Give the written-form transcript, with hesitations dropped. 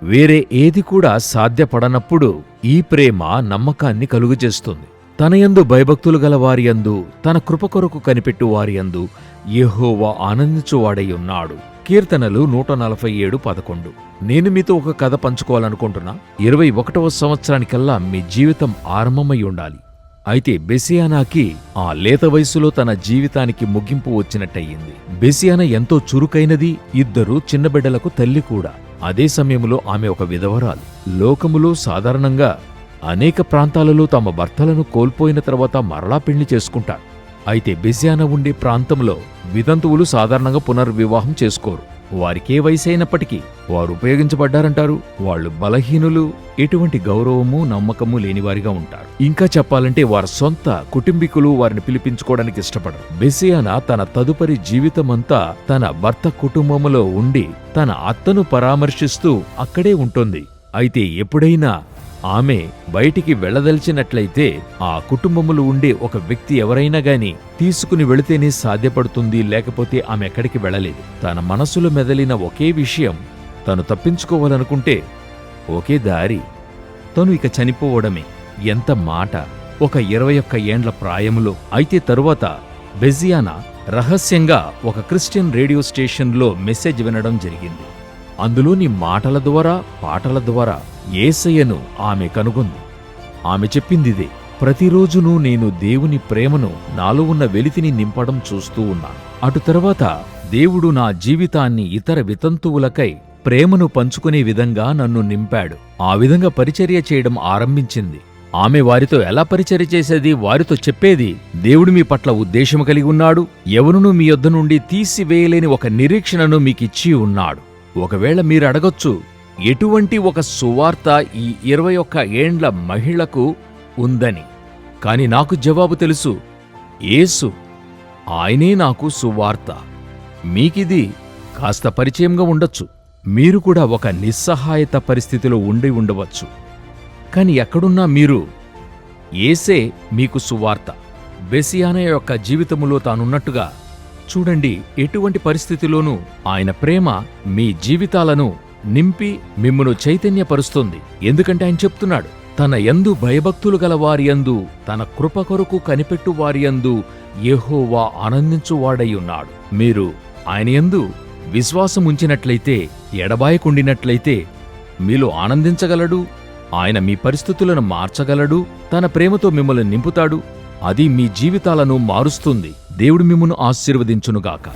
వేరే ఏది కూడా సాధ్యపడనప్పుడు ఈ ప్రేమ నమ్మకాన్ని కలుగజేస్తుంది. తనయందు భయభక్తులు గల వారియందు, తన కృప కొరకు కనిపెట్టు వారియందు యెహోవా ఆనందించువాడై ఉన్నాడు. కీర్తనలు 147:11. నేను మీతో ఒక కథ పంచుకోవాలనుకుంటున్నా. 21వ సంవత్సరానికల్లా మీ జీవితం ఆరంభమై ఉండాలి. అయితే బెసియానాకి ఆ లేత వయసులో తన జీవితానికి ముగింపు వచ్చినట్టయింది. బెసియానా ఎంతో చురుకైనది, ఇద్దరు చిన్నబిడ్డలకు తల్లి కూడా. అదే సమయంలో ఆమె ఒక విధవరాలు. లోకములో సాధారణంగా అనేక ప్రాంతాలలో తమ భర్తలను కోల్పోయిన తర్వాత మరలా పెళ్లి చేసుకుంటారు. అయితే బెసియానా ఉండే ప్రాంతంలో వితంతువులు సాధారణంగా పునర్వివాహం చేసుకోరు. వారికే వయసైనప్పటికీ వారు ఉపయోగించబడ్డారంటారు. వాళ్లు బలహీనులు, ఎటువంటి గౌరవము నమ్మకము లేనివారిగా ఉంటారు. ఇంకా చెప్పాలంటే వారి సొంత కుటుంబీకులు వారిని పిలిపించుకోవడానికి ఇష్టపడరు. బెసియానా తన తదుపరి జీవితమంతా తన భర్త కుటుంబములో ఉండి తన అత్తను పరామర్శిస్తూ అక్కడే ఉంటుంది. అయితే ఎప్పుడైనా ఆమె బయటికి వెళ్లదలిచినట్లయితే ఆ కుటుంబములో ఉండే ఒక వ్యక్తి ఎవరైనా గాని తీసుకుని వెళితేనే సాధ్యపడుతుంది, లేకపోతే ఆమె ఎక్కడికి వెళ్లలేదు. తన మనసులో మెదలిన ఒకే విషయం, తను తప్పించుకోవాలనుకుంటే ఒకే దారి, తను ఇక చనిపోవడమే. ఎంత మాట! ఒక 21 ఏండ్ల ప్రాయములో. అయితే తరువాత బెసియానా రహస్యంగా ఒక క్రిస్టియన్ రేడియో స్టేషన్లో మెసేజ్ వినడం జరిగింది. అందులోని మాటల ద్వారా, పాటల ద్వారా యేసయ్యను ఆమె కనుగొంది. ఆమె చెప్పిందిదే, ప్రతిరోజునూ నేను దేవుని ప్రేమను, నాలో ఉన్న వెలితిని నింపడం చూస్తూ ఉన్నాను. అటు తర్వాత దేవుడు నా జీవితాన్ని ఇతర వితంతువులకై ప్రేమను పంచుకునే విధంగా నన్ను నింపాడు. ఆ విధంగా పరిచర్య చేయడం ఆరంభించింది. ఆమె వారితో ఎలా పరిచర్య చేసేది? వారితో చెప్పేది, దేవుడు మీ పట్ల ఉద్దేశము కలిగి ఉన్నాడు, ఎవరునూ మీ యొద్ద నుండి తీసివేయలేని ఒక నిరీక్షణను మీకిచ్చి ఉన్నాడు. ఒకవేళ మీరు అడగొచ్చు, ఎటువంటి ఒక సువార్త ఈ 21 ఏండ్ల మహిళకు ఉందని. కాని నాకు జవాబు తెలుసు, యేసు, ఆయనే నాకు సువార్త. మీకిది కాస్త పరిచయంగా ఉండొచ్చు. మీరు కూడా ఒక నిస్సహాయత పరిస్థితిలో ఉండి ఉండవచ్చు. కాని ఎక్కడున్నా మీరు, యేసే మీకు సువార్త. బెసియానా యొక్క జీవితములో తానున్నట్టుగా చూడండి, ఎటువంటి పరిస్థితిలోనూ ఆయన ప్రేమ మీ జీవితాలను నింపి మిమ్మును చైతన్యపరుస్తుంది. ఎందుకంటే ఆయన చెప్తున్నాడు, తన యందు భయభక్తులు గల వారియందు, తన కృప కొరకు కనిపెట్టు వారియందు యెహోవా ఆనందించువాడై ఉన్నాడు. మీరు ఆయన యందు విశ్వాసముంచినట్లయితే, ఎడబాయకుండినట్లయితే మీలో ఆనందించగలడు. ఆయన మీ పరిస్థితులను మార్చగలడు. తన ప్రేమతో మిమ్మల్ని నింపుతాడు. అది మీ జీవితాలను మారుస్తుంది. దేవుడు మిమ్మును ఆశీర్వదించునుగాక.